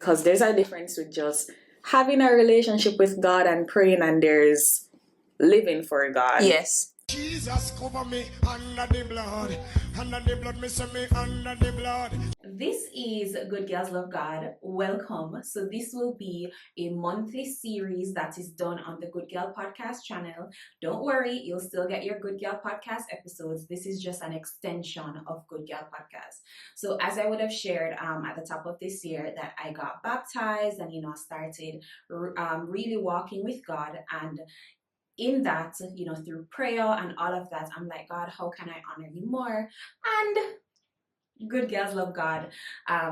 Because there's a difference with just having a relationship with God and praying, and there's living for God. Yes. Jesus cover me under the blood, me say me under the blood. This is Goodgals Love God. Welcome. So this will be a monthly series that is done on the Good Girl podcast channel. Don't worry, you'll still get your Good Girl podcast episodes. This is just an extension of Good Girl podcast. So as I would have shared at the top of this year, that I got baptized and started really walking with God, and in that, through prayer and all of that, I'm like, God, how can I honor you more? And Goodgals Love God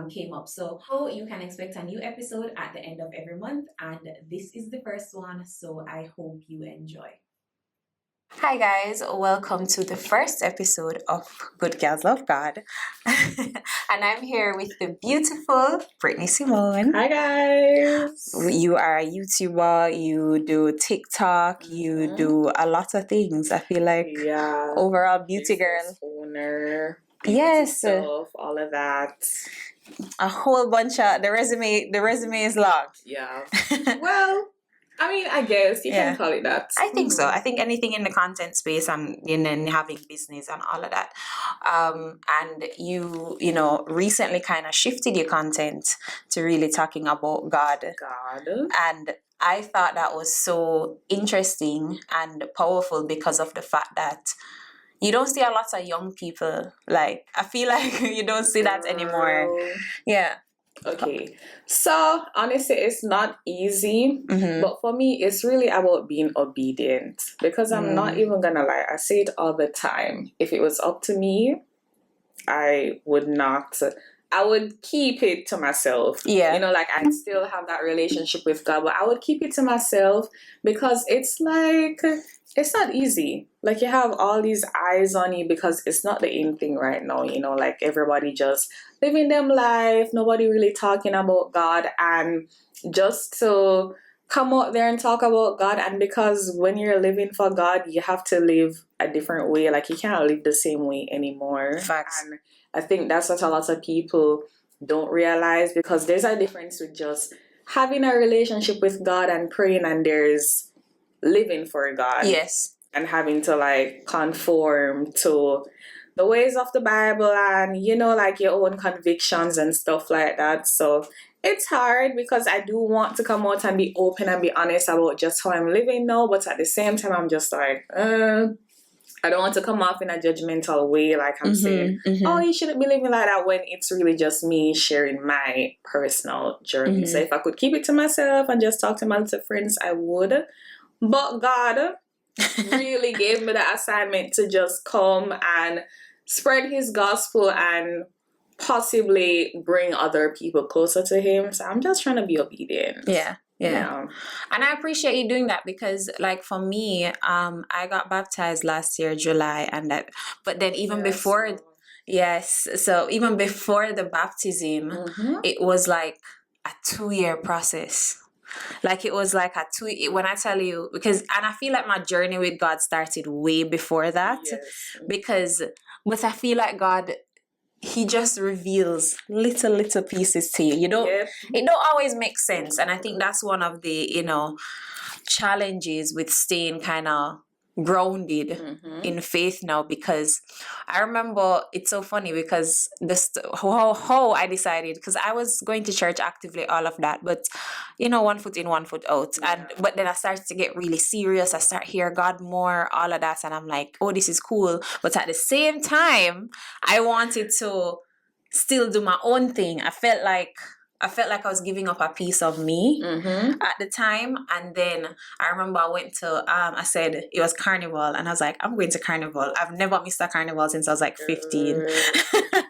came up. So you can expect a new episode at the end of every month, and this is the first one, so I hope you enjoy. Hi guys, welcome to the first episode of Goodgals Love God. And I'm here with the beautiful Brittany Simone. Hi guys. You are a YouTuber, you do TikTok, you do a lot of things. I feel like overall beauty girl. Owner. Yes. Stuff, all of that. A whole bunch of the resume is long. Yeah. Well, I mean, I guess you can call it that. I think so. I think anything in the content space and having business and all of that. And you recently kind of shifted your content to really talking about God. And I thought that was so interesting and powerful because of the fact that you don't see a lot of young people. Like, I feel like you don't see that anymore. Yeah. Okay, so honestly, it's not easy, but for me, it's really about being obedient, because I'm not even gonna lie, I say it all the time. If it was up to me, I would keep it to myself. Yeah. I'd still have that relationship with God, but I would keep it to myself, because it's like, it's not easy. Like, you have all these eyes on you because it's not the in thing right now, like everybody just living them life, nobody really talking about God, and just to come out there and talk about God. And because when you're living for God, you have to live a different way. Like, you can't live the same way anymore. Facts. And I think that's what a lot of people don't realize, because there's a difference with just having a relationship with God and praying, and there's living for God. Yes. And having to conform to the ways of the Bible and your own convictions and stuff like that. So it's hard, because I do want to come out and be open and be honest about just how I'm living now, but at the same time I'm just like, I don't want to come off in a judgmental way, like I'm saying, oh, you shouldn't be living like that, when it's really just me sharing my personal journey. So if I could keep it to myself and just talk to my little friends, I would. But God really gave me the assignment to just come and spread his gospel and possibly bring other people closer to him. So I'm just trying to be obedient. Yeah. And I appreciate you doing that, because for me, I got baptized last year, July, but then even before, so even before the baptism, it was like a 2-year process. Like, it was like when I tell you, and I feel like my journey with God started way before that, but I feel like God, he just reveals little pieces to you. It don't always make sense. And I think that's one of the, challenges with staying kind of grounded in faith now, because I remember, it's so funny, because how I decided, because I was going to church actively, all of that, but 1 foot in, 1 foot out, but then I started to get really serious. I start hear God more, all of that, and I'm like, oh, this is cool. But at the same time, I wanted to still do my own thing. I felt like I was giving up a piece of me at the time. And then I remember I went to, I said it was carnival, and I was like, I'm going to carnival. I've never missed a carnival since I was 15.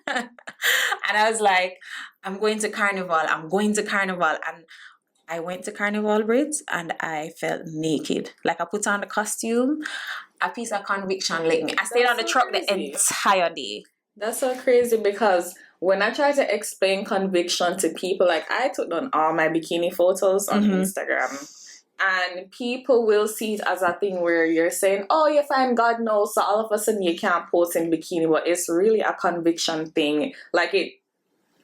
And I was like, I'm going to carnival. And I went to carnival, Brit, and I felt naked. Like, I put on the costume, a piece of conviction licked me. I stayed on the truck the entire day. That's so crazy, because when I try to explain conviction to people, I took down all my bikini photos on Instagram, and people will see it as a thing where you're saying, oh, you find God knows, so all of a sudden you can't post in bikini, but it's really a conviction thing.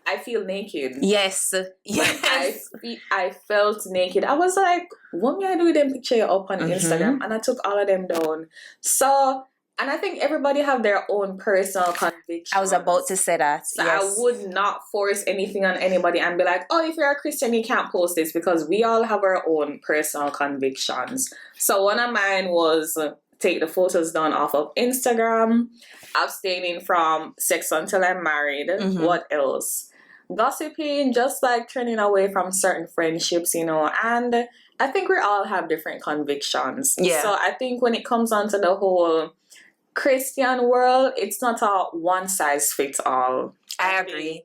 I feel naked. Yes. Yes. I felt naked. I was like, what may I do with them picture up on Instagram? And I took all of them down. So, and I think everybody have their own personal convictions. I was about to say that. So yes. I would not force anything on anybody and be like, oh, if you're a Christian, you can't post this, because we all have our own personal convictions. So one of mine was take the photos down off of Instagram, abstaining from sex until I'm married. What else? Gossiping, just like turning away from certain friendships, you know, and I think we all have different convictions. Yeah. So I think when it comes on to the whole Christian world, it's not a one size fits all. I agree.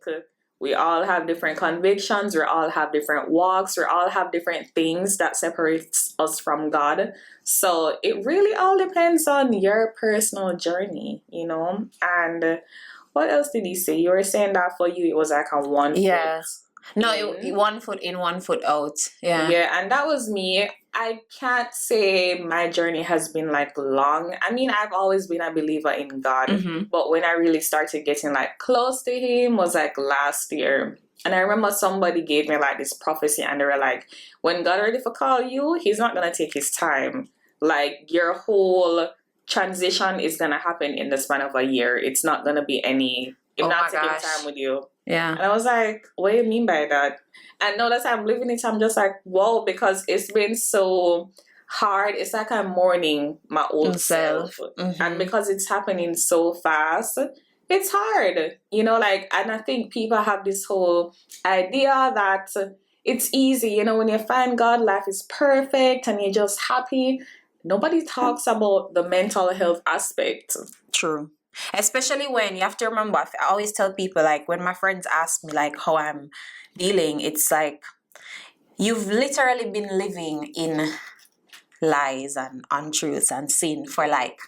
We all have different convictions, we all have different walks, we all have different things that separates us from God. So it really all depends on your personal journey, you know. And what else did he say? You were saying that for you it was like a one foot. No, 1 foot in, 1 foot out. Yeah. Yeah, and that was me. I can't say my journey has been like long. I mean, I've always been a believer in God, but when I really started getting like close to him was like last year. And I remember somebody gave me like this prophecy and they were like, when God ready for call you, he's not gonna take his time. Like your whole transition is gonna happen in the span of a year. It's not gonna be any not taking time with you. Yeah. And I was like, what do you mean by that? And now that I'm living it, I'm just like, whoa, because it's been so hard. It's like I'm mourning my old self. And because it's happening so fast, it's hard. You know, like, and I think people have this whole idea that it's easy. You know, when you find God, life is perfect and you're just happy. Nobody talks about the mental health aspect. True. Especially when you have to remember, I always tell people, like, when my friends ask me like how I'm dealing, it's like you've literally been living in lies and untruths and sin for like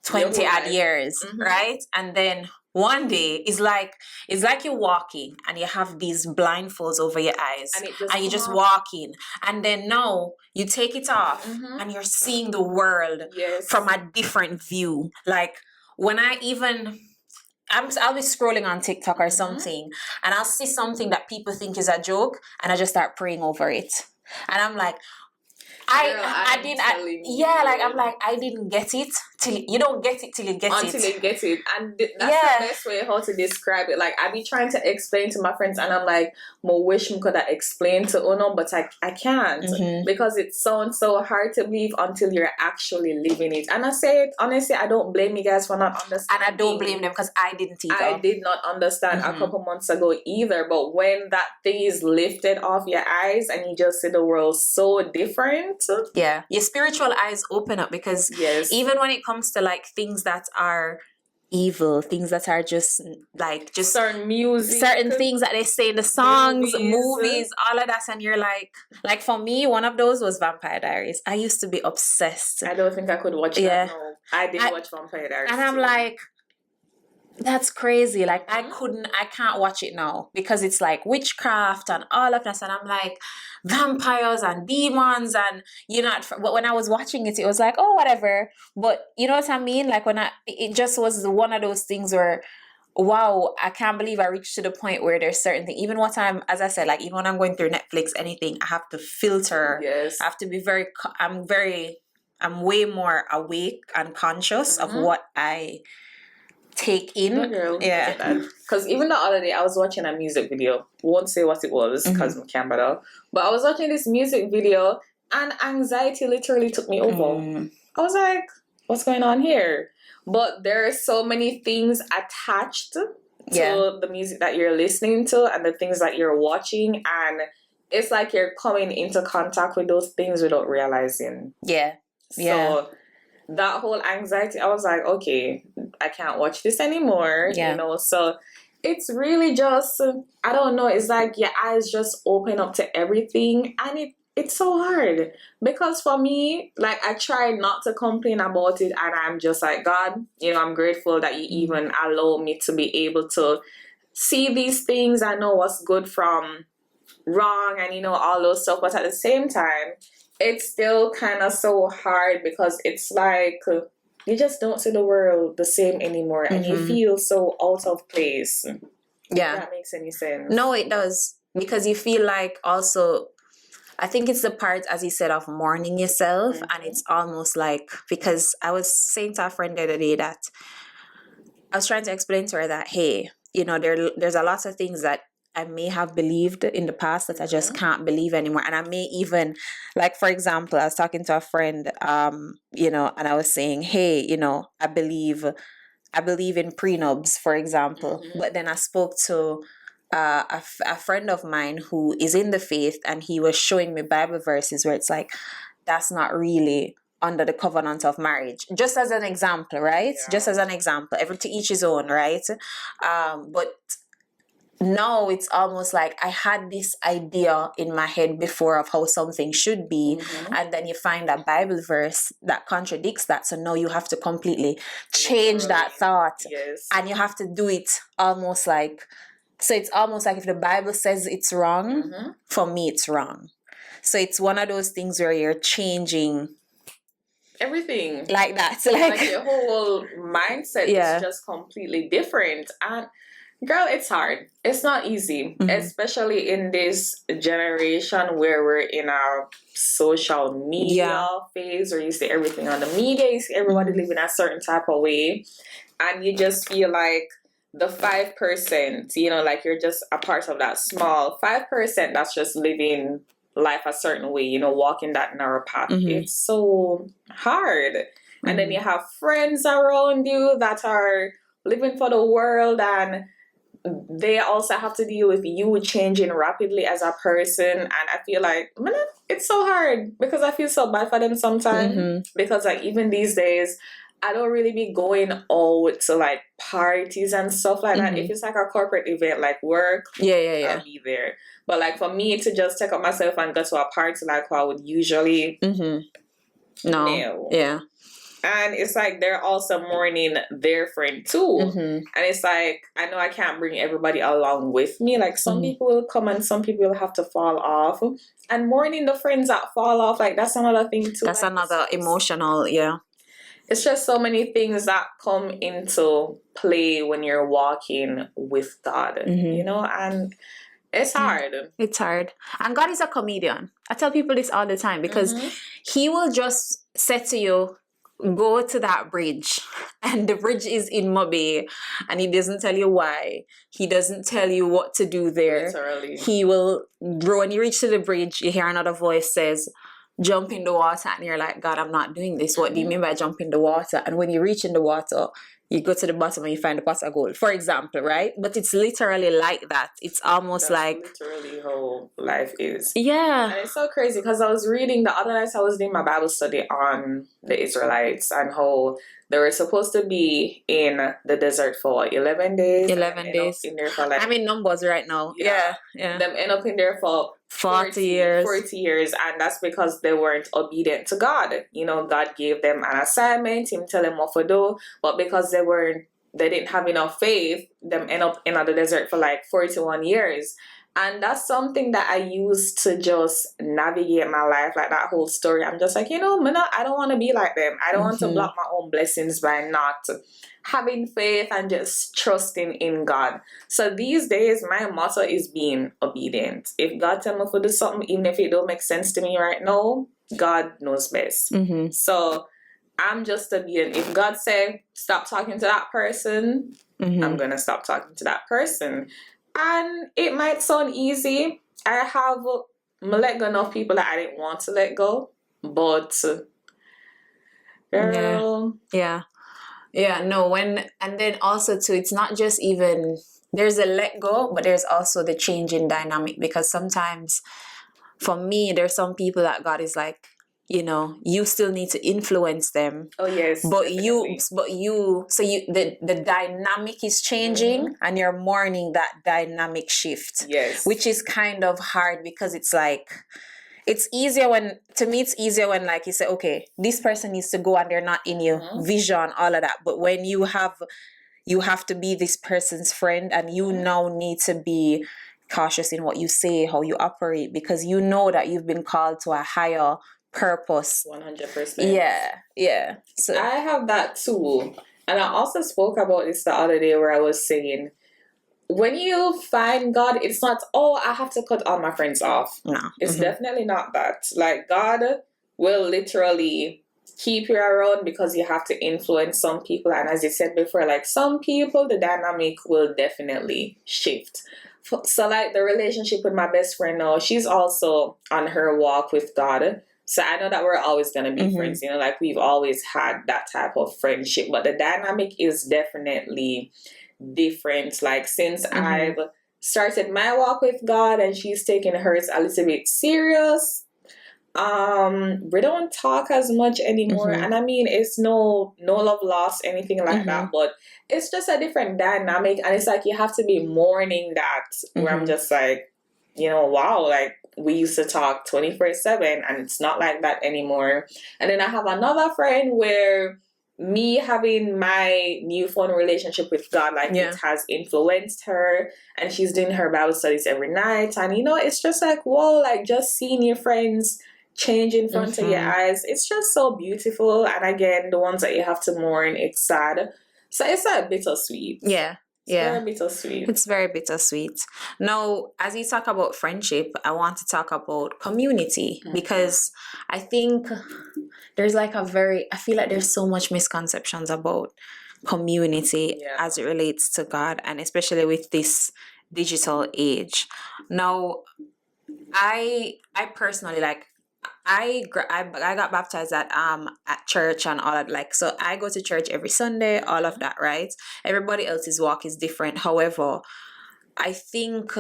20 odd years, right? And then one day it's like you're walking and you have these blindfolds over your eyes and you're just walking, and then now you take it off and you're seeing the world from a different view. Like, when I'll be scrolling on TikTok or something and I'll see something that people think is a joke and I just start praying over it. And I'm like, I didn't get it till you don't get it till you get until you get it. And that's the best way how to describe it. Like, I be trying to explain to my friends and I'm like, I wish I could have explained to Uno, but I can't because it sounds so hard to believe until you're actually living it. And I say it honestly, I don't blame you guys for not understanding. And I don't blame them because I didn't either. I did not understand a couple months ago either. But when that thing is lifted off your eyes and you just see the world so different. Yeah, your spiritual eyes open up, because even when it comes to like things that are evil, things that are just certain music, certain things that they say in the songs, movies, all of that, and you're like for me, one of those was Vampire Diaries. I used to be obsessed. I don't think I could watch that. No, I did watch Vampire Diaries, and I'm like, that's crazy. Like, I can't watch it now because it's like witchcraft and all of that. And I'm like, vampires and demons, and but when I was watching it, it was like, oh, whatever. But you know what I mean? Like, it just was one of those things where, wow, I can't believe I reached to the point where there's certain things. Even as I said, like, even when I'm going through Netflix, anything, I have to filter. Yes. I have to be I'm way more awake and conscious of what I take in. Because even the other day I was watching a music video. Won't say what it was because I can't bother. But I was watching this music video and anxiety literally took me over. I was like, what's going on here? But there are so many things attached to the music that you're listening to and the things that you're watching, and it's like you're coming into contact with those things without realizing. So that whole anxiety, I was like, okay, I can't watch this anymore, you know. So it's really just, I don't know, it's like your eyes just open up to everything, and it's so hard. Because for me, like, I try not to complain about it, and I'm just like, God, you know, I'm grateful that you even allow me to be able to see these things. I know what's good from wrong and, you know, all those stuff. But at the same time, it's still kind of so hard because it's like you just don't see the world the same anymore and you feel so out of place. Yeah. If that makes any sense. No, it does. Because you feel like also, I think it's the part, as you said, of mourning yourself. And it's almost like, because I was saying to a friend the other day that I was trying to explain to her that, hey, you know, there's a lot of things that I may have believed in the past that I just can't believe anymore. And I may even, like, for example, I was talking to a friend, you know, and I was saying, hey, you know, I believe in prenubs, for example. But then I spoke to a friend of mine who is in the faith, and he was showing me Bible verses where it's like, that's not really under the covenant of marriage. Just as an example, right? Yeah. Just as an example. Every to each his own, right? But now it's almost like I had this idea in my head before of how something should be, and then you find a Bible verse that contradicts that. So now you have to completely change that thought. Yes. And you have to do it almost like, so it's almost like if the Bible says it's wrong, for me it's wrong. So it's one of those things where you're changing everything like that. So like your whole mindset is just completely different. And girl, it's hard. It's not easy, especially in this generation where we're in our social media phase, where you see everything on the media, you see everybody living a certain type of way, and you just feel like the 5%, you know, like you're just a part of that small 5% that's just living life a certain way, you know, walking that narrow path. It's so hard. And then you have friends around you that are living for the world, and they also have to deal with you changing rapidly as a person. And I feel like, man, it's so hard, because I feel so bad for them sometimes. Because like even these days, I don't really be going out to like parties and stuff like that. If it's like a corporate event like work, I'll be there. But like for me to just take up myself and go to a party like who I would usually no. Yeah. And it's like they're also mourning their friend too. And it's like, I know I can't bring everybody along with me. Like some people will come and some people will have to fall off. And mourning the friends that fall off, like that's another thing too. That's like, another emotional, it's just so many things that come into play when you're walking with God, you know, and it's hard. It's hard. And God is a comedian. I tell people this all the time, because he will just say to you, go to that bridge, and the bridge is in Mobe, and he doesn't tell you why. He doesn't tell you what to do there. Literally. He will, when you reach to the bridge, you hear another voice says, jump in the water, and you're like, God, I'm not doing this. What do you mean by jump in the water? And when you reach in the water, you go to the bottom and you find the pot of gold, for example, right? But it's literally like that. It's almost That's literally how life is. Yeah. And it's so crazy, because I was reading the other night, I was doing my Bible study on the Israelites and how they were supposed to be in the desert for 11 days. 11 days. In there for like, I'm in numbers right now. Yeah. Them end up in there for 40 years. 40 years. And that's because they weren't obedient to God. You know, God gave them an assignment, him tell them what to do. But because they didn't have enough faith, them end up in the desert for like 41 years. And that's something that I use to just navigate my life, like that whole story. I'm just like, you know, I don't want to be like them. I don't want to block my own blessings by not having faith and just trusting in God. So these days, my motto is being obedient. If God tell me to do something, even if it don't make sense to me right now, God knows best. So I'm just obedient. If God say, stop talking to that person, I'm going to stop talking to that person. And it might sound easy. I have let go enough people that I didn't want to let go. But, girl. Yeah, no, and then also too, it's not just even, there's a let go, but there's also the change in dynamic. Because sometimes, for me, there's some people that God is like, you know, you still need to influence them. Oh yes. But the dynamic is changing, and you're mourning that dynamic shift. Yes. Which is kind of hard, because it's like, it's easier when like you say, okay, this person needs to go and they're not in your vision, all of that. But when you have to be this person's friend, and you now need to be cautious in what you say, how you operate, because you know that you've been called to a higher purpose. 100%. Yeah. So I have that too. And I also spoke about this the other day, where I was saying, when you find God, it's not, oh, I have to cut all my friends off. No. It's definitely not that. Like, God will literally keep you around because you have to influence some people. And as you said before, like, some people, the dynamic will definitely shift. So, like, the relationship with my best friend now, she's also on her walk with God. So I know that we're always going to be friends, you know, like, we've always had that type of friendship. But the dynamic is definitely different. Like, since I've started my walk with God and she's taking hers a little bit serious, we don't talk as much anymore. And I mean, it's no love lost, anything like that, but it's just a different dynamic. And it's like, you have to be mourning that, where I'm just like, you know, wow, like, we used to talk 24/7 and it's not like that anymore. And then I have another friend where me having my newfound relationship with God, like, it has influenced her, and she's doing her Bible studies every night. And, you know, it's just like, whoa, like, just seeing your friends change in front of your eyes. It's just so beautiful. And again, the ones that you have to mourn, it's sad. So it's a bittersweet. Yeah. It's very bittersweet. It's very bittersweet. Now, as you talk about friendship, I want to talk about community, because I think there's like I feel like there's so much misconceptions about community as it relates to God, and especially with this digital age. Now, I personally, like, I got baptized at church and all of, like, so I go to church every Sunday, all of that, right? Everybody else's walk is different. However, I think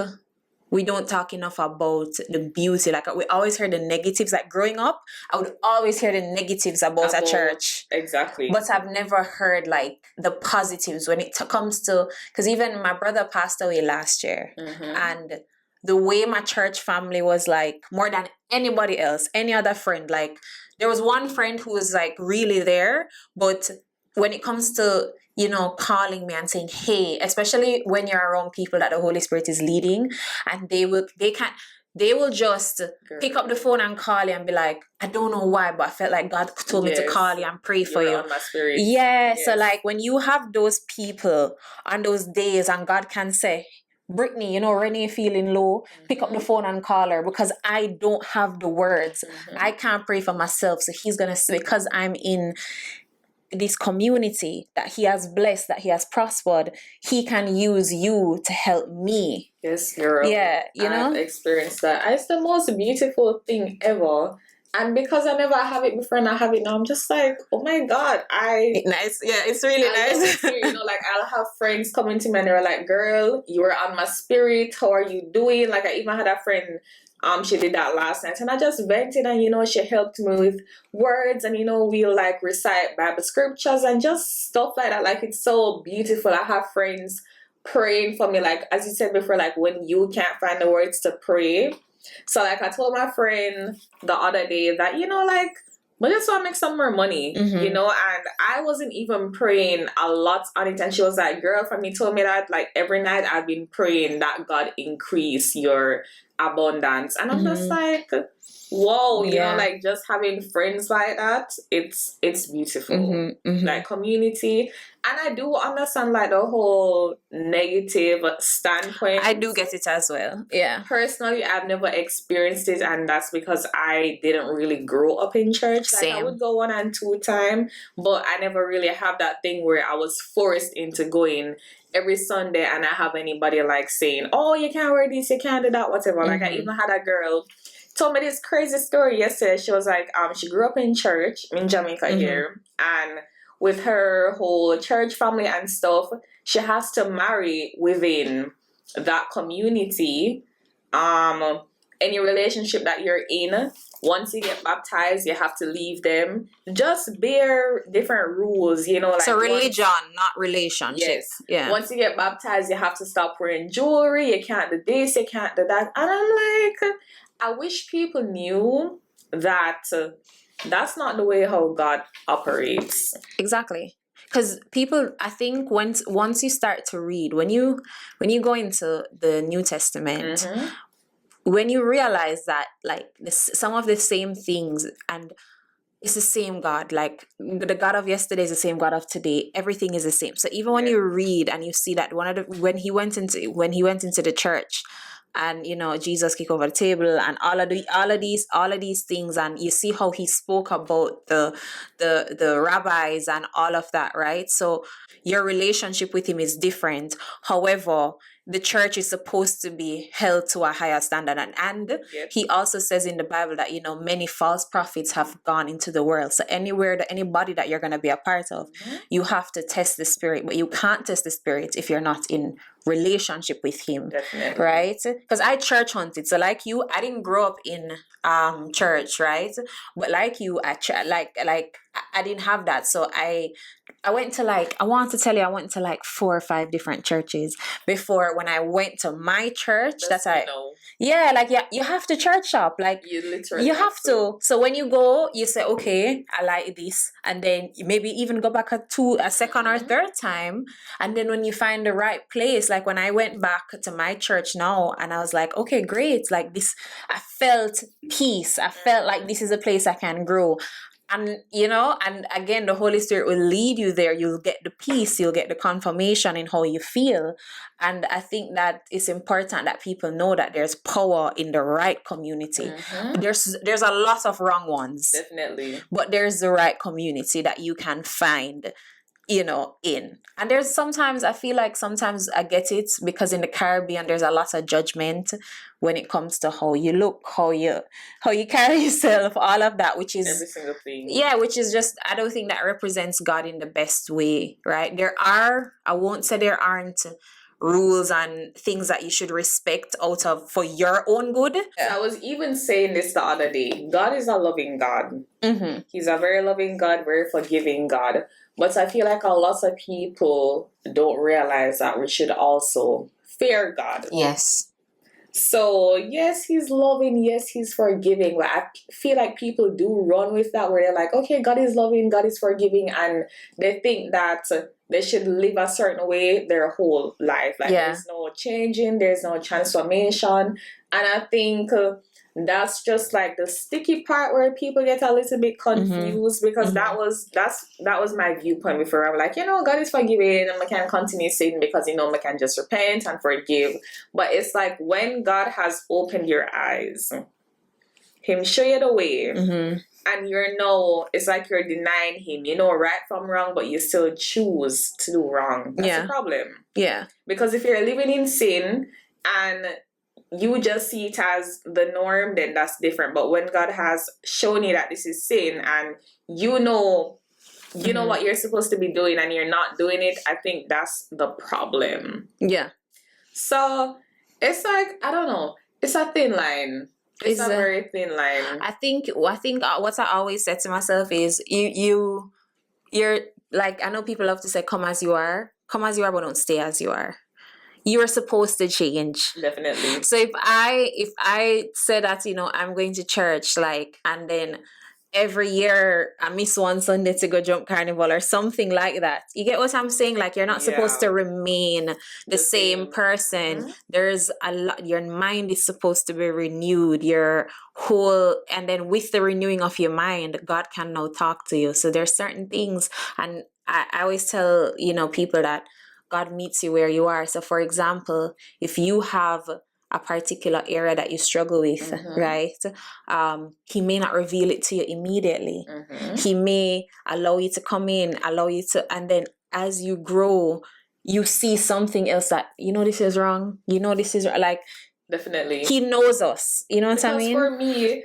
we don't talk enough about the beauty. Like, we always hear the negatives. Like, growing up, I would always hear the negatives about a church. Exactly. But I've never heard, like, the positives when it comes to, because even my brother passed away last year, and the way my church family was, like, more than anybody else, any other friend, like, there was one friend who was, like, really there, but when it comes to, you know, calling me and saying, hey, especially when you're around people that the Holy Spirit is leading, and they will just pick up the phone and call you and be like, I don't know why, but I felt like God told me to call you and pray for you. On my spirit. Yeah, so, like, when you have those people on those days and God can say, Brittany, you know, Renee feeling low, pick up the phone and call her, because I don't have the words. I can't pray for myself. So he's going to say, because I'm in this community that he has blessed, that he has prospered, he can use you to help me. Yes, girl. Yeah, you know? I've experienced that. It's the most beautiful thing ever. And because I never have it before and I have it now, I'm just like, oh my God, nice. Yeah, it's really nice. You know, like, I'll have friends coming to me and they're like, girl, you were on my spirit. How are you doing? Like, I even had a friend, she did that last night, and I just vented, and, you know, she helped me with words, and, you know, we, like, recite Bible scriptures and just stuff like that. Like, it's so beautiful. I have friends praying for me, like, as you said before, like, when you can't find the words to pray. So, like, I told my friend the other day that, you know, like, but just want to make some more money, you know, and I wasn't even praying a lot on it. And she was like, girl, from me, told me that, like, every night I've been praying that God increase your abundance. And I'm just like, whoa, you know, like, just having friends like that, it's beautiful. Like, community. And I do understand, like, the whole negative standpoint. I do get it as well. Yeah. Personally, I've never experienced it, and that's because I didn't really grow up in church. Like, Same. I would go 1 and 2 times, but I never really have that thing where I was forced into going every Sunday, and I have anybody, like, saying, oh, you can't wear this, you can't do that, whatever. Like, I even had a girl told me this crazy story yesterday. She was like, she grew up in church in Jamaica here, and with her whole church family and stuff, she has to marry within that community. Any relationship that you're in, once you get baptized, you have to leave them. Just bear different rules, you know. Like, so religion, not relationship. Yes. Yeah. Once you get baptized, you have to stop wearing jewelry. You can't do this, you can't do that. And I'm like, I wish people knew that that's not the way how God operates. Exactly. Because people, I think once you start to read, when you go into the New Testament, when you realize that, like, some of the same things, and it's the same God. Like the God of yesterday is the same God of today. Everything is the same. So even when you read and you see that when he went into the church, and Jesus kicked over the table and all of these things, and you see how he spoke about the rabbis and all of that, right? So your relationship with him is different. However, the church is supposed to be held to a higher standard, and he also says in the Bible that many false prophets have gone into the world. So anybody that you're going to be a part of, you have to test the spirit, but you can't test the spirit if you're not in relationship with him. Definitely. Right? Because I church hunted, so like you, I didn't grow up in church, right? But like you, I didn't have that. So I went to I want to tell you, I went to 4 or 5 different churches before when I went to my church. You have to church shop. You literally you have to. So when you go, you say, okay, I like this, and then maybe even go back a second or third time, and then when you find the right place, like when I went back to my church now, and I was like, okay, great, like this, I felt peace. I felt like this is a place I can grow. And, and again, the Holy Spirit will lead you there. You'll get the peace. You'll get the confirmation in how you feel. And I think that it's important that people know that there's power in the right community. There's a lot of wrong ones. Definitely. But there's the right community that you can find, in. And there's sometimes, I feel like sometimes I get it because in the Caribbean, there's a lot of judgment when it comes to how you look, how you carry yourself, all of that, which is every single thing. Yeah, which is just, I don't think that represents God in the best way, right? I won't say there aren't rules and things that you should respect for your own good. I was even saying this the other day. God is a loving God. He's a very loving God, very forgiving God. But I feel like a lot of people don't realize that we should also fear God. Yes. So, yes, he's loving. Yes, he's forgiving. But I feel like people do run with that where they're like, okay, God is loving, God is forgiving. And they think that they should live a certain way their whole life. There's no changing, there's no transformation. And I think that's just the sticky part where people get a little bit confused because that was my viewpoint before. I'm like, God is forgiving and I can continue sinning because I can just repent and forgive. But it's like when God has opened your eyes, him show you the way, and it's like you're denying him, right from wrong, but you still choose to do wrong. That's the problem. Yeah. Because if you're living in sin and you just see it as the norm, then that's different. But when God has shown you that this is sin and you know what you're supposed to be doing and you're not doing it, I think that's the problem. Yeah. So it's I don't know. It's a thin line. It's a very thin line. I think what I always said to myself is you're I know people love to say come as you are, but don't stay as you are. You're supposed to change. Definitely. So if I say that, I'm going to church, and then every year I miss one Sunday to go jump carnival or something like that. You get what I'm saying? You're not supposed to remain the same person. There's a lot, your mind is supposed to be renewed, and then with the renewing of your mind, God can now talk to you. So there's certain things, and I always tell, people that God meets you where you are. So for example, if you have a particular area that you struggle with, right? He may not reveal it to you immediately. He may allow you to come in, and then as you grow, you see something else that, this is wrong. This is definitely. He knows us. You know what I mean? For me,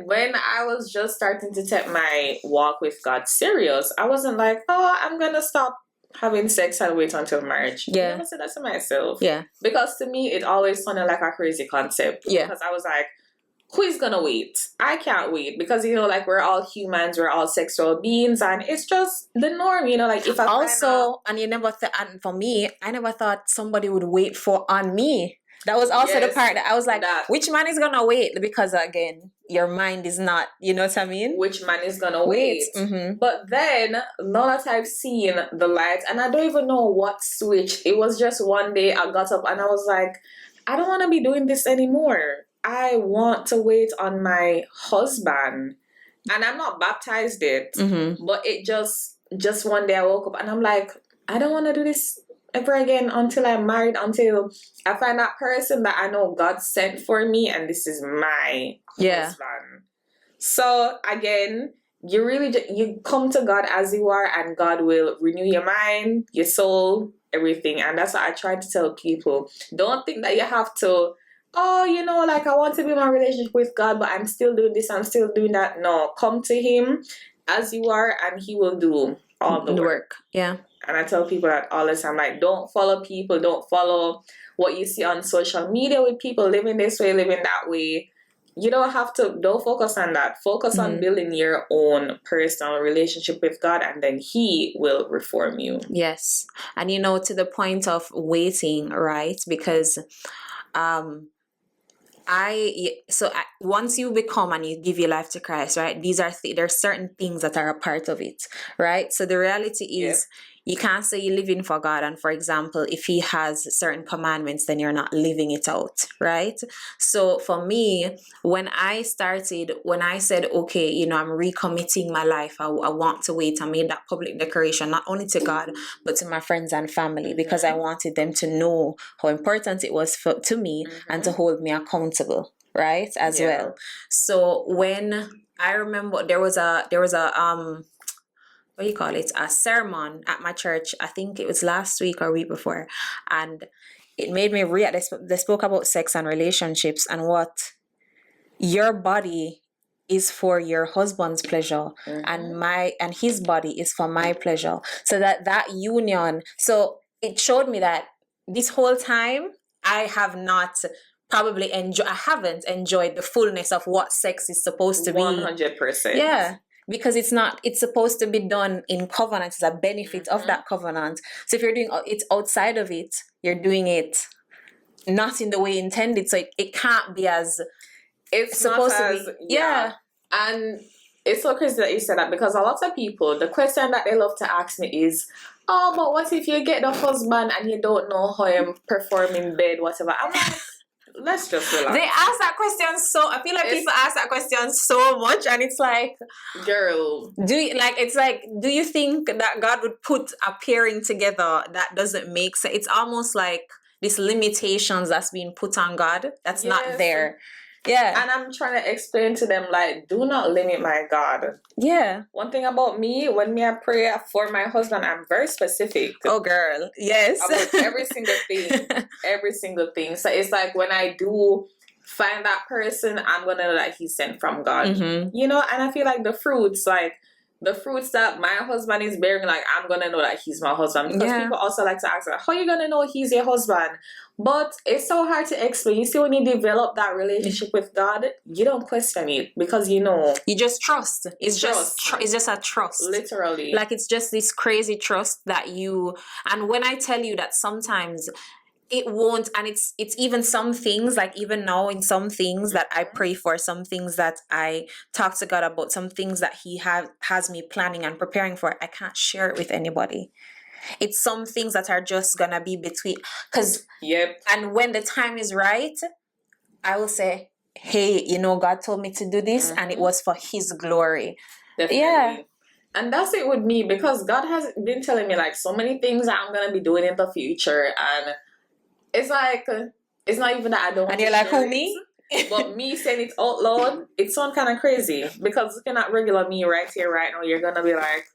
when I was just starting to take my walk with God serious, I wasn't like, oh, I'm going to stop having sex and wait until marriage. Yeah. I never said that to myself. Yeah. Because to me, it always sounded like a crazy concept. Yeah. Because I was like, who is gonna wait? I can't wait. Because, we're all humans, we're all sexual beings, and it's just the norm, if I also, and you never and for me, I never thought somebody would wait on me. That was also the part that I was like, which man is gonna wait? Because again, your mind is not, you know what I mean? Which man is gonna wait? But then, now that I've seen the light, and I don't even know what switched, it was just one day I got up and I was like, I don't want to be doing this anymore. I want to wait on my husband. And I'm not baptized yet, Mm-hmm. but it just one day I woke up and I'm like, I don't want to do this ever again until I'm married, until I find that person that I know God sent for me and this is my husband. So again, you really you come to God as you are, and God will renew your mind, your soul, everything. And that's what I try to tell people. Don't think that you have to, oh, you know, like I want to be in my relationship with God, but I'm still doing this, I'm still doing that. No, come to Him as you are, and He will do all the work. Yeah. And I tell people that all the time, like, don't follow people, don't follow what you see on social media with people living this way, living that way. You don't have to, don't focus on that. Focus on building your own personal relationship with God, and then He will reform you. Yes. And you know, to the point of waiting, right? Because once you become and you give your life to Christ, right? There's certain things that are a part of it, right? So the reality is, you can't say you're living for God, and for example, if He has certain commandments, then you're not living it out, right? So for me, when I said, okay, you know, I'm recommitting my life, I want to wait, I made that public declaration, not only to God, but to my friends and family, because I wanted them to know how important it was to me and to hold me accountable, right? As well. So when I remember there was a what do you call it, a sermon at my church, I think it was last week or week before, and it made me they spoke about sex and relationships, and what your body is for your husband's pleasure, and his body is for my pleasure. So that union, so it showed me that this whole time I haven't enjoyed the fullness of what sex is supposed to be. 100%. Yeah. Because it's supposed to be done in covenant. It's a benefit of that covenant. So if you're doing it outside of it, you're doing it not in the way intended. So it can't be as it's supposed not as, to be. Yeah. And it's so crazy that you said that, because a lot of people, the question that they love to ask me is, oh, but what if you get the husband and you don't know how him perform in bed, whatever? I'm like, let's just relax. They ask that question I feel like people ask that question so much, and it's like, girl, do you think that God would put a pairing together that doesn't make sense? It's almost like these limitations that's being put on God that's not there. Yeah. And I'm trying to explain to them, like, do not limit my God. Yeah. One thing about me, when I pray for my husband, I'm very specific. Oh, girl. Yes. About every single thing. Every single thing. So it's like, when I do find that person, I'm going to know that he's sent from God. You know, and I feel like the fruits that my husband is bearing, like, I'm going to know that he's my husband. Because people also like to ask, like, how are you going to know he's your husband? But it's so hard to explain. You see, when you develop that relationship with God, you don't question it, because you know. You just trust. It's just a trust. Literally. Like, it's just this crazy trust that and when I tell you that sometimes it won't, and it's even some things, like even now in some things that I pray for, some things that I talk to God about, some things that He has me planning and preparing for, I can't share it with anybody. It's some things that are just gonna be between, and when the time is right, I will say, hey, you know, God told me to do this, and it was for His glory. Definitely. Yeah. And that's it with me, because God has been telling me, like, so many things that I'm gonna be doing in the future, and it's like, it's not even that I don't want to. And you're like, who, me? But me saying it out loud, it sounds kind of crazy, because looking at regular me right here, right now, you're gonna be like,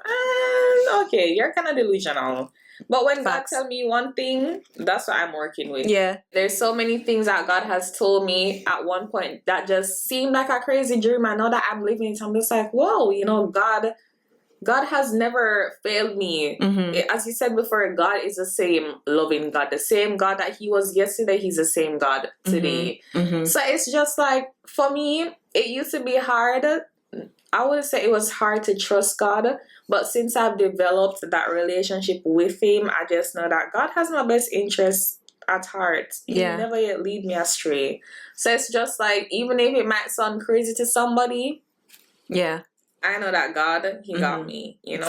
okay, you're kind of delusional. But when God tells me one thing, that's what I'm working with. Yeah. There's so many things that God has told me at one point that just seemed like a crazy dream. I know that I'm living it. I'm just like, whoa, you know, God has never failed me. As you said before, God is the same loving God. The same God that He was yesterday, He's the same God today. So it's just like, for me, it used to be hard. I would say it was hard to trust God. But since I've developed that relationship with Him, I just know that God has my best interests at heart. He never yet lead me astray. So it's just like, even if it might sound crazy to somebody, I know that God, He got me, you know?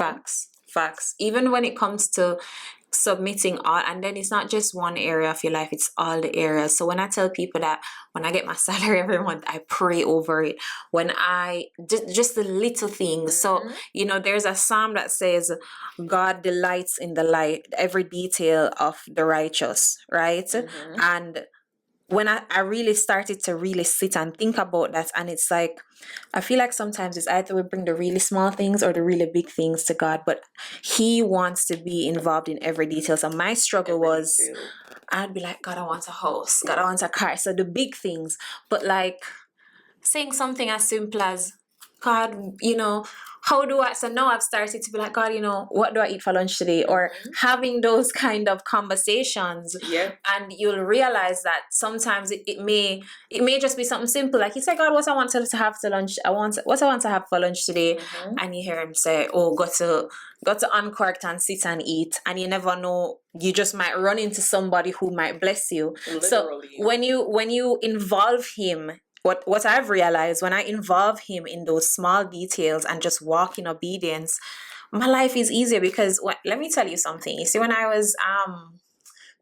Facts. Even when it comes to submitting all, and then it's not just one area of your life, it's all the areas. So when I tell people that when I get my salary every month, I pray over it. When I just the little things. So there's a psalm that says God delights in the light, every detail of the righteous, right? And when I really started to really sit and think about that, and it's like, I feel like sometimes it's either we bring the really small things or the really big things to God, but He wants to be involved in every detail. So my struggle was, I'd be like, God, I want a house. God, I want a car. So the big things, but like saying something as simple as, God, how do I, so now I've started to be like, God, what do I eat for lunch today? Or having those kind of conversations. And you'll realize that sometimes it may just be something simple. Like you say, God, what I want to have to lunch, what I want to have for lunch today. And you hear him say, oh, got to uncork and sit and eat. And you never know, you just might run into somebody who might bless you. Literally. So when you involve him, what I've realized, when I involve him in those small details and just walk in obedience, my life is easier. Because let me tell you something. You see, when I was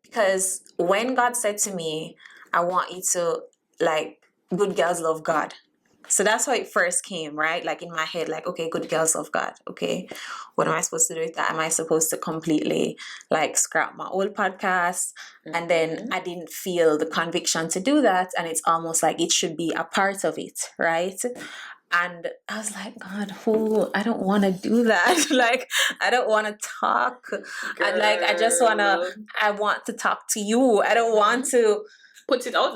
because when God said to me, I want you to like Goodgals Love God. So that's how it first came, right? Like in my head, like, okay, Goodgals Love God. Okay, what am I supposed to do with that? Am I supposed to completely like scrap my old podcast? And then I didn't feel the conviction to do that. And it's almost like it should be a part of it, right? And I was like, God, I don't want to do that. Like, I don't want to talk. And like, I want to talk to you. I don't want to put it out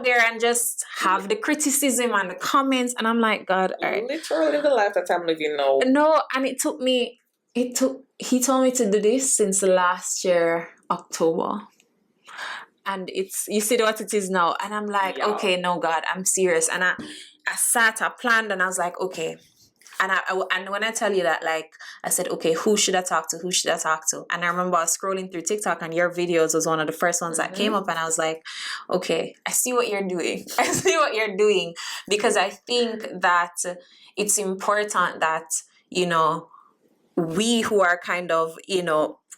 there and just have the criticism and the comments. And I'm like, God, literally the life that I'm living now. No, and he told me to do this since last year, October. And you see what it is now. And I'm like, okay, no, God, I'm serious. And I planned, and I was like, okay. And when I tell you that, like, I said, okay, who should I talk to? Who should I talk to? And I remember I was scrolling through TikTok, and your videos was one of the first ones that came up. And I was like, okay, I see what you're doing. I see what you're doing. Because I think that it's important that, we who are kind of,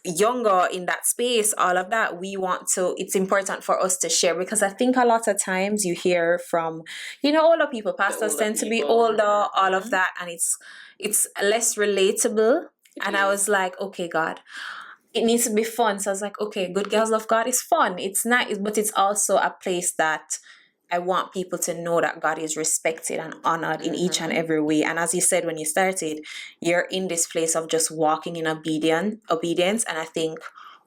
younger in that space, all of that, it's important for us to share. Because I think a lot of times you hear from, older people, pastors tend to be older, all of that, and it's less relatable. And I was like, okay, God, it needs to be fun. So I was like, okay, Goodgals Love God is fun. It's nice, but it's also a place that I want people to know that God is respected and honored in each and every way. And as you said when you started, you're in this place of just walking in obedience. And I think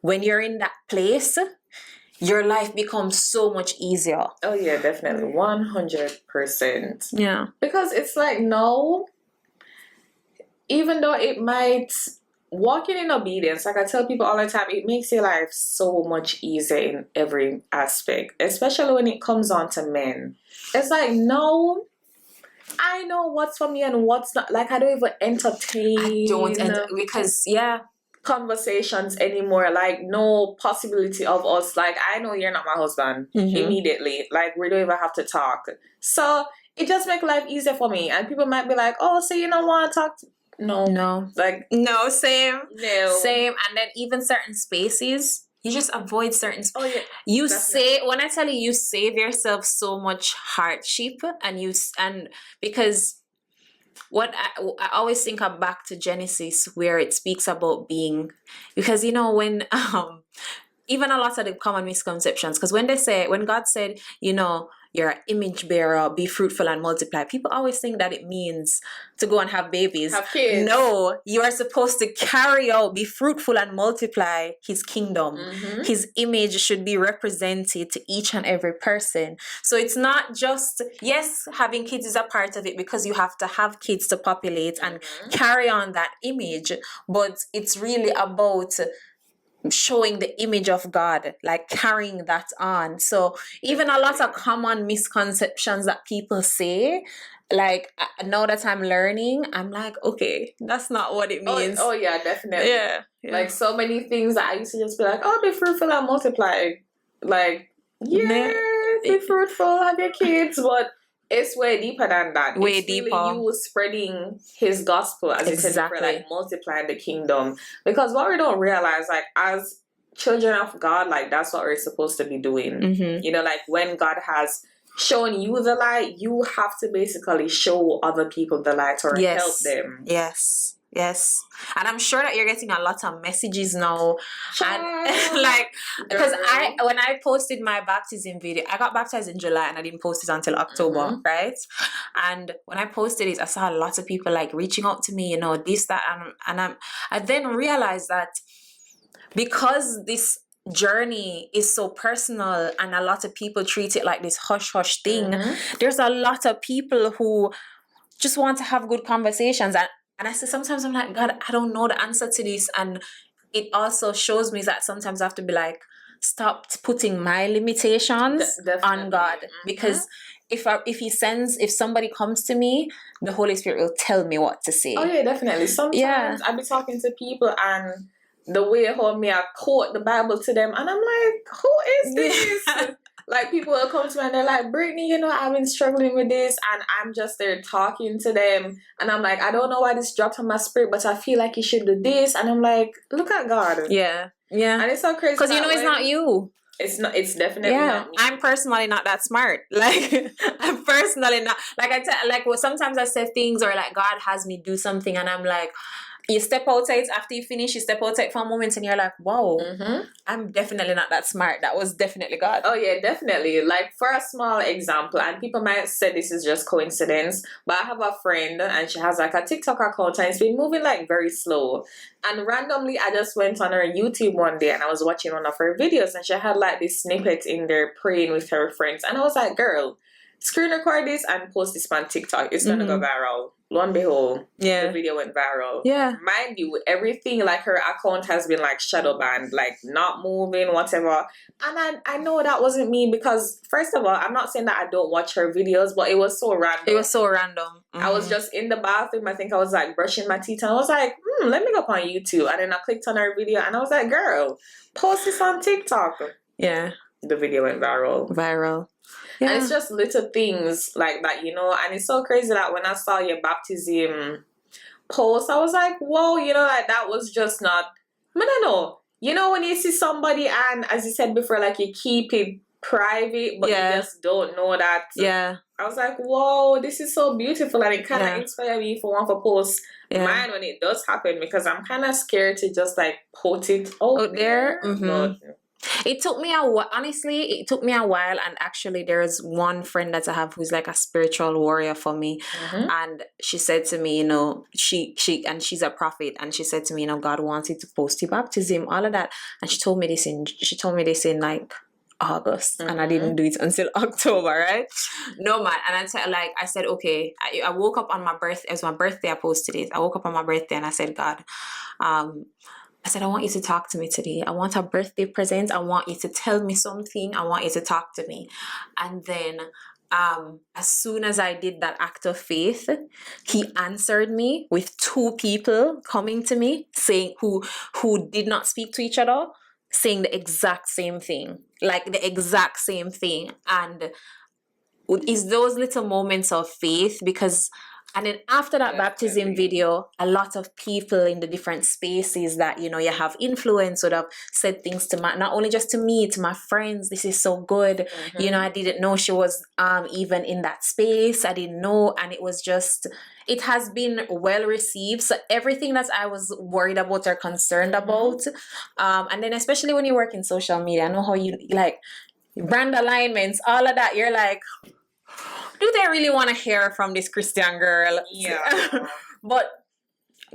when you're in that place, your life becomes so much easier. Oh yeah, definitely. 100%. Yeah. Because it's like, no, even though it might, walking in obedience, like I tell people all the time, it makes your life so much easier in every aspect, especially when it comes on to men. It's like, no, I know what's for me and what's not. Like, I don't even entertain. Because conversations anymore. Like, no possibility of us. Like, I know you're not my husband immediately. Like, we don't even have to talk. So it just makes life easier for me. And people might be like, oh, so you don't want to talk to... No. Like, no, same. No. Same. And then even certain spaces, you just avoid certain spaces. Oh, yeah. When I tell you save yourself so much hardship, and because what I always think of back to Genesis, where it speaks about being, because when even a lot of the common misconceptions, because when God said, you're an image bearer, be fruitful and multiply, people always think that it means to go and have babies. Have kids. No, you are supposed to carry out, be fruitful and multiply his kingdom. His image should be represented to each and every person. So it's not just, yes, having kids is a part of it, because you have to have kids to populate and carry on that image, but it's really about showing the image of God, like carrying that on. So even a lot of common misconceptions that people say, like now that I'm learning, I'm like, okay, that's not what it means. Oh yeah, definitely. Yeah. Like so many things that I used to just be like, oh, be fruitful and multiply. Like, yeah, be fruitful, have your kids, but It's way deeper than that. Way it's deeper. Really you spreading his gospel, as you said before, like multiplying the kingdom. Because what we don't realize, like as children of God, like that's what we're supposed to be doing. You know, like when God has shown you the light, you have to basically show other people the light or help them. Yes. And I'm sure that you're getting a lot of messages now. And like, because when I posted my baptism video, I got baptized in July and I didn't post it until October, right? And when I posted it, I saw a lot of people like reaching out to me, you know, this, that, and I then realized that because this journey is so personal and a lot of people treat it like this hush thing, there's a lot of people who just want to have good conversations. And I say sometimes I'm like, God, I don't know the answer to this. And it also shows me that sometimes I have to be like, stop putting my limitations on God. Because if somebody comes to me, the Holy Spirit will tell me what to say. Oh yeah, definitely. Sometimes I be talking to people and the way how me I quote the Bible to them and I'm like, who is this? Like people will come to me and they're like, Brittany, you know, I've been struggling with this, and I'm just there talking to them and I'm like, I don't know why this dropped on my spirit, but I feel like you should do this. And I'm like, look at God. Yeah. And it's so crazy. Because you know it's not you. It's definitely not me. I'm personally not that smart. Like I'm personally not like sometimes I say things or like God has me do something and I'm like, you step outside after you finish, you step outside for a moment and you're like, wow, I'm definitely not that smart. That was definitely God. Oh yeah, definitely. Like for a small example, and people might say this is just coincidence, but I have a friend and she has like a TikTok account and it's been moving like very slow. And randomly I just went on her YouTube one day and I was watching one of her videos and she had like this snippet in there praying with her friends. And I was like, girl, screen record this and post this on TikTok. It's gonna go viral. Lo and behold, the video went viral. Yeah. Mind you, everything like her account has been like shadow banned, like not moving, whatever. And I know that wasn't me because first of all, I'm not saying that I don't watch her videos, but it was so random. I was just in the bathroom. I think I was like brushing my teeth and I was like, let me go up on YouTube. And then I clicked on her video and I was like, girl, post this on TikTok. Yeah. The video went viral. Yeah. And it's just little things like that, you know. And it's so crazy that when I saw your baptism post, I was like, whoa, you know, like that was just not, I don't know. You know, when you see somebody and as you said before, like you keep it private, but you just don't know that. Yeah. I was like, whoa, this is so beautiful. And it kind of inspired me for one for post mine when it does happen because I'm kind of scared to just like put it out there. But, it took me a while, honestly, and actually there's one friend that I have who's like a spiritual warrior for me, and she said to me, you know, she's a prophet, and she said to me, you know, God wanted to post your baptism, all of that, and she told me this in like August, and I didn't do it until October, right? No man, and I said, okay, I woke up on my birthday, it was my birthday, I posted it, I woke up on my birthday and I said, God, I said, I want you to talk to me today. I want a birthday present. I want you to tell me something. I want you to talk to me. And then as soon as I did that act of faith, he answered me with 2 people coming to me saying who did not speak to each other, saying the exact same thing. Like the exact same thing. And it's those little moments of faith because and then after that baptism video, a lot of people in the different spaces that, you know, you have influence would have said things to not only just to me, to my friends, this is so good. You know, I didn't know she was even in that space. I didn't know. And it has been well received. So everything that I was worried about or concerned about. And then especially when you work in social media, I know how you like brand alignments, all of that. You're like, do they really want to hear from this Christian girl? Yeah. But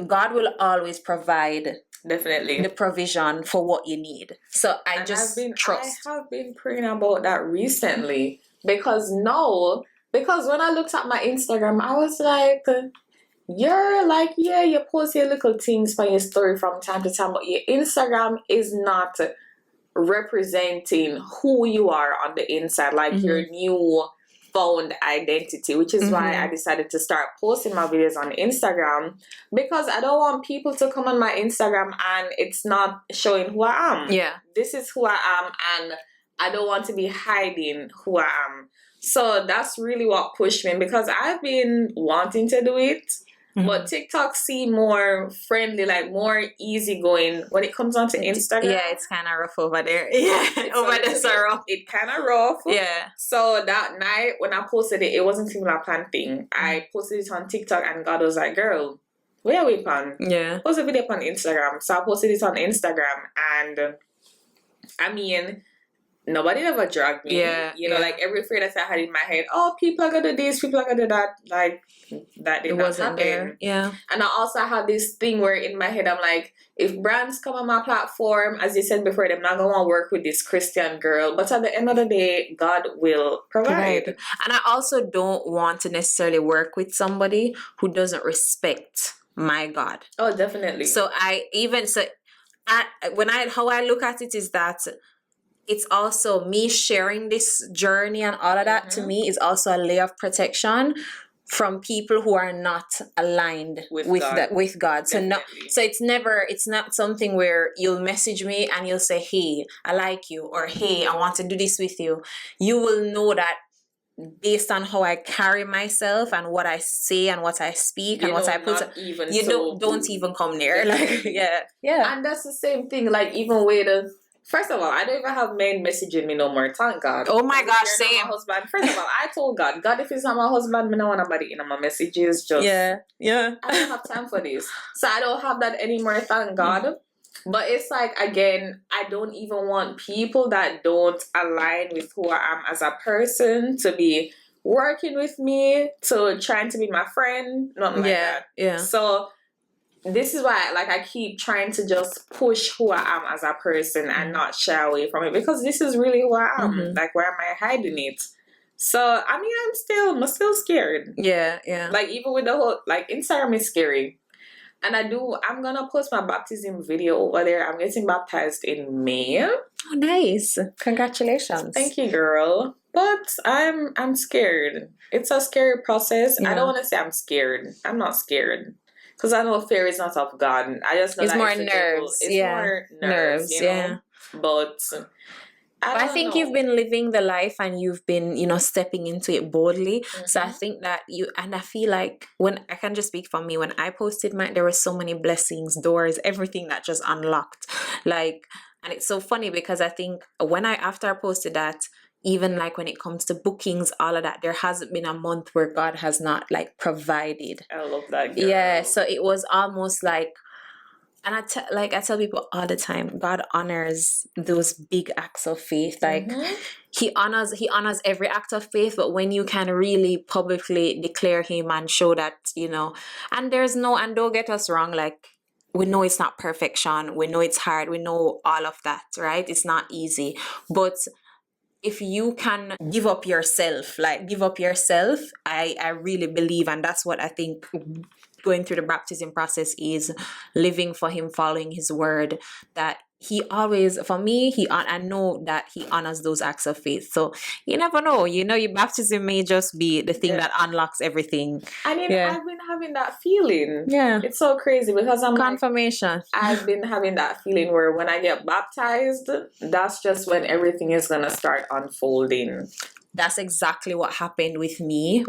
God will always provide definitely the provision for what you need. So I trust. I have been praying about that recently because when I looked at my Instagram, I was like, you're like, you post your little things for your story from time to time, but your Instagram is not representing who you are on the inside, like your new found identity, which is why I decided to start posting my videos on Instagram because I don't want people to come on my Instagram and it's not showing who I am. Yeah. This is who I am and I don't want to be hiding who I am. So that's really what pushed me, because I've been wanting to do it. But TikTok seem more friendly, like more easygoing when it comes onto Instagram. Yeah, it's kind of rough over there. Yeah, over there, so rough. It kind of rough. Yeah. So that night when I posted it, it wasn't even a planned thing. I posted it on TikTok, and God was like, "Girl, where are we on? Yeah. Post a video on Instagram." So I posted it on Instagram, and I mean, nobody ever dragged me. Yeah, You know, like every fear that I had in my head, oh, people are gonna do this, people are gonna do that. Like, that did not happen. There. Yeah. And I also have this thing where in my head, I'm like, if brands come on my platform, as you said before, they're not gonna work with this Christian girl. But at the end of the day, God will provide. And I also don't want to necessarily work with somebody who doesn't respect my God. Oh, definitely. So how I look at it is that it's also me sharing this journey and all of that. To me is also a layer of protection from people who are not aligned with God. So it's not something where you'll message me and you'll say, "Hey, I like you," or "Hey, I want to do this with you." You will know that based on how I carry myself and what I say and what I speak and what I put, don't even come near. Like, yeah. And that's the same thing. Like, even with first of all, I don't even have men messaging me no more. Thank God. Oh my gosh, same. My husband. First of all, I told God, if it's not my husband, I don't want nobody in my messages. Just yeah. I don't have time for this, so I don't have that anymore. Thank God. But it's like, again, I don't even want people that don't align with who I am as a person to be working with me, to trying to be my friend, nothing like that. Yeah. So this is why, like, I keep trying to just push who I am as a person and not shy away from it, because this is really who I am. Like, why am I hiding it? So I mean, I'm still scared. Yeah. Like, even with the whole, like, Instagram is scary. And I'm gonna post my baptism video over there. I'm getting baptized in May. Oh, nice. Congratulations. Thank you, girl. But I'm scared. It's a scary process. I don't want to say I'm scared. I'm not scared. Because I know fear is not of God. I just know it's that more nerves. It's more nerves, you know? But I think you've been living the life and you've been, stepping into it boldly. So I think that I feel like, when I can just speak for me, when I posted mine, there were so many blessings, doors, everything that just unlocked. Like, and it's so funny because I think after I posted that, even like when it comes to bookings, all of that, there hasn't been a month where God has not like provided. I love that, girl. Yeah. So it was almost like, and I tell people all the time, God honors those big acts of faith. Like he honors every act of faith, but when you can really publicly declare him and show that, and don't get us wrong, like, we know it's not perfection. We know it's hard. We know all of that, right? It's not easy. But if you can give up yourself, I really believe, and that's what I think going through the baptism process is, living for him, following his word, that he always, for me, I know that he honors those acts of faith. So you never know, your baptism may just be the thing that unlocks everything. I mean, I've been having that feeling. Yeah. It's so crazy because I'm confirmation. I've been having that feeling where when I get baptized, that's just when everything is going to start unfolding. That's exactly what happened with me,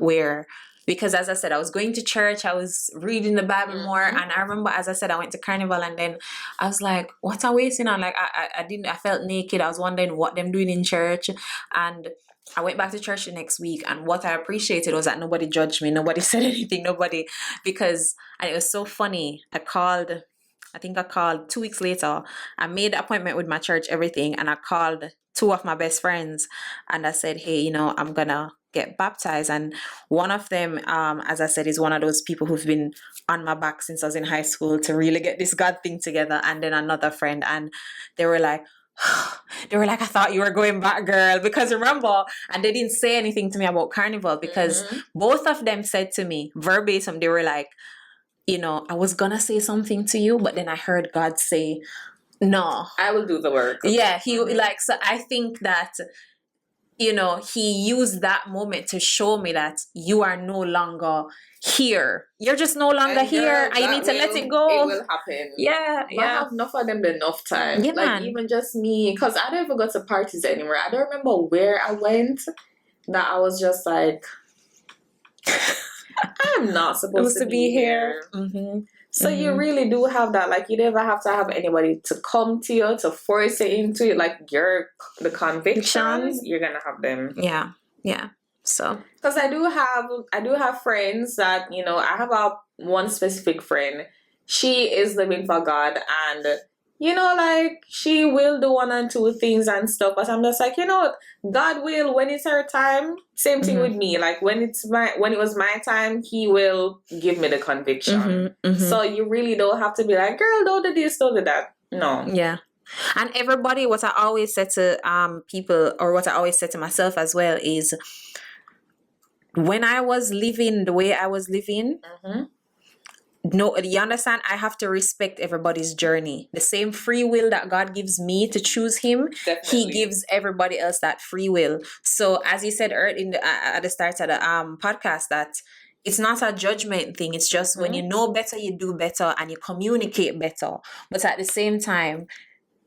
because as I said, I was going to church, I was reading the Bible more, and I remember, as I said, I went to Carnival, and then I was like, what am I waiting on? Like, I felt naked. I was wondering what them doing in church, and I went back to church the next week, and what I appreciated was that nobody judged me, nobody said anything, and it was so funny. I called 2 weeks later. I made the appointment with my church, everything, and I called 2 of my best friends, and I said, hey, I'm gonna get baptized. And one of them, as I said, is one of those people who've been on my back since I was in high school to really get this God thing together. And then another friend, and they were like, I thought you were going back, girl, because remember, and they didn't say anything to me about Carnival, because both of them said to me verbatim, they were like, I was gonna say something to you, but then I heard God say, no, I will do the work. Yeah, so I think that, he used that moment to show me that you are no longer here. You're just no longer here, and you need to let it go. It will happen. Yeah, but I have enough of them enough time. Yeah, like, even just me, because I don't even go to parties anymore. I don't remember where I went that I was just like, I'm not supposed to be here. Mm-hmm. So you really do have that. Like, you never have to have anybody to come to you, to force you into it. Like, the convictions, you're gonna have them. Yeah. So, because I do have friends that, you know, I have one specific friend. She is living for God, and you know, like, she will do one and two things and stuff, but I'm just like, you know, God will, when it's her time. Same thing with me. Like, when it was my time, He will give me the conviction. So you really don't have to be like, girl, don't do this, don't do that. No. Yeah. And everybody, what I always say to people, or what I always say to myself as well, is when I was living the way I was living, no, you understand? I have to respect everybody's journey. The same free will that God gives me to choose Him, He gives everybody else that free will. So, as you said earlier at the start of the podcast, that it's not a judgment thing. It's just when you know better, you do better, and you communicate better. But at the same time,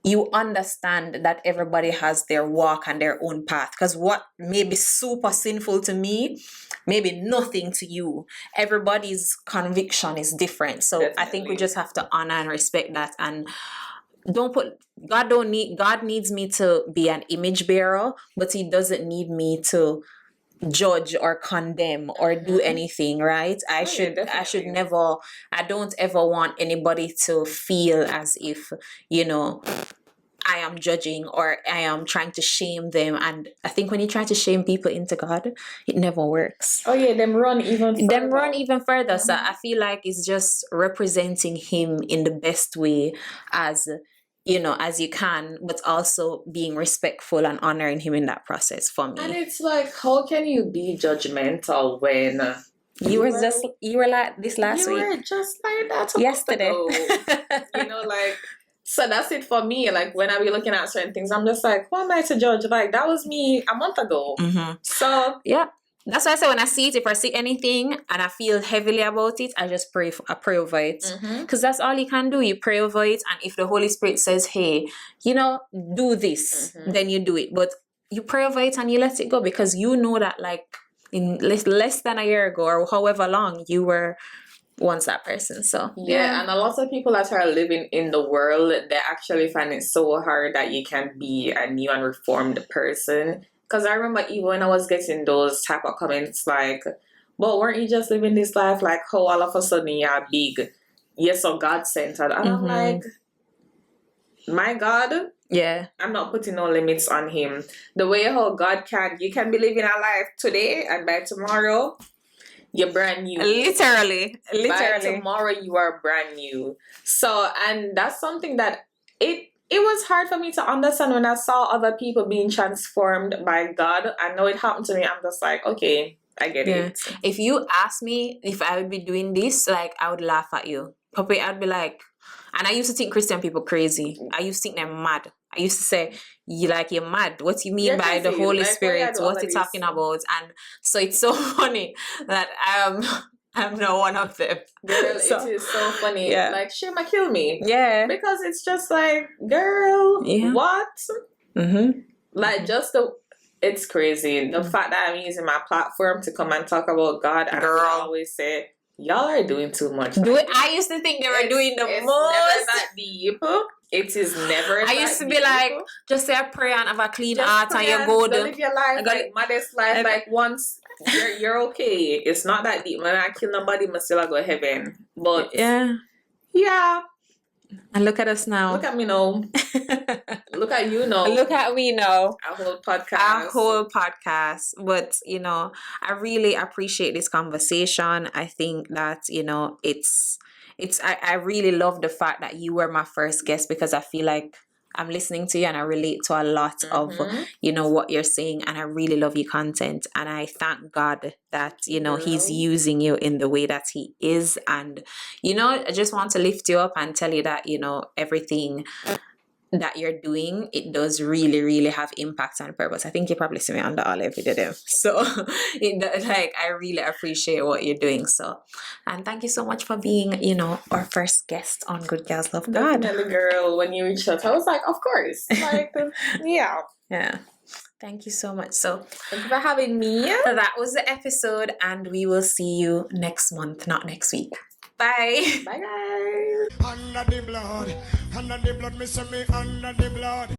you understand that everybody has their walk and their own path. Because what may be super sinful to me, maybe nothing to you. Everybody's conviction is different. So I think we just have to honor and respect that. And God needs me to be an image bearer, but He doesn't need me to judge or condemn or do anything, right? I don't ever want anybody to feel as if, you know, I am judging or I am trying to shame them. And I think when you try to shame people into God, it never works. Oh yeah, them run even further. So I feel like it's just representing Him in the best way, as you know, as you can, but also being respectful and honoring Him in that process for me. And it's like, how can you be judgmental when you were like this last week? You were just like that yesterday. You know, like, so that's it for me. Like, when I be looking at certain things, I'm just like, who am I to judge? Like, that was me a month ago. So yeah. That's why I say when I see it, if I see anything and I feel heavily about it, I just pray over it. Because that's all you can do. You pray over it. And if the Holy Spirit says, hey, you know, do this, then you do it. But you pray over it and you let it go, because you know that, like, in less than a year ago or however long, you were once that person. So yeah, and a lot of people that are living in the world, they actually find it so hard that you can be a new and reformed person. Because I remember even when I was getting those type of comments like, but weren't you just living this life? Like, how all of a sudden you're big, you're so God-centered. And I'm like, my God, yeah, I'm not putting no limits on Him. The way how God you can be living a life today, and by tomorrow you're brand new. Literally. By tomorrow you are brand new. So, and that's something that it was hard for me to understand when I saw other people being transformed by God. I know it happened to me. I'm just like, okay, I get it. If you ask me if I would be doing this, like, I would laugh at you. Probably I'd be like, and I used to think Christian people crazy. I used to think they're mad. I used to say, you're mad. What do you mean by the Holy Spirit? What are you talking about? And so it's so funny that I'm not one of them. Girl, it is so funny. Yeah. Like, shame kill me. Yeah. Because it's just like, girl, what? Like, it's crazy. The fact that I'm using my platform to come and talk about God, and I always say, y'all are doing too much. I used to think they were doing the most. Never that deep. It is never. I used to be like, just say a prayer and have a clean heart, and you go live your life, like modest life. Like, once you're okay. It's not that deep. When I kill nobody, I still go to heaven. But yeah. And look at us now. Look at me now. Look at you now. Look at me now. Our whole podcast. But, you know, I really appreciate this conversation. I think that, you know, I really love the fact that you were my first guest, because I feel like I'm listening to you and I relate to a lot of, you know, what you're saying, and I really love your content. And I thank God that, you know, He's using you in the way that He is. And, you know, I just want to lift you up and tell you that, you know, everything that you're doing, it does really, really have impact and purpose. I think you probably see me on the olive video. So I really appreciate what you're doing. So, and thank you so much for being, you know, our first guest on Goodgals Love God. Definitely, girl. When you reached out, I was like, of course. Like, yeah. Thank you so much. So Thank you for having me. that was the episode, and we will see you next month, not next week. Bye. Bye, guys. Under the blood, me say me under the blood.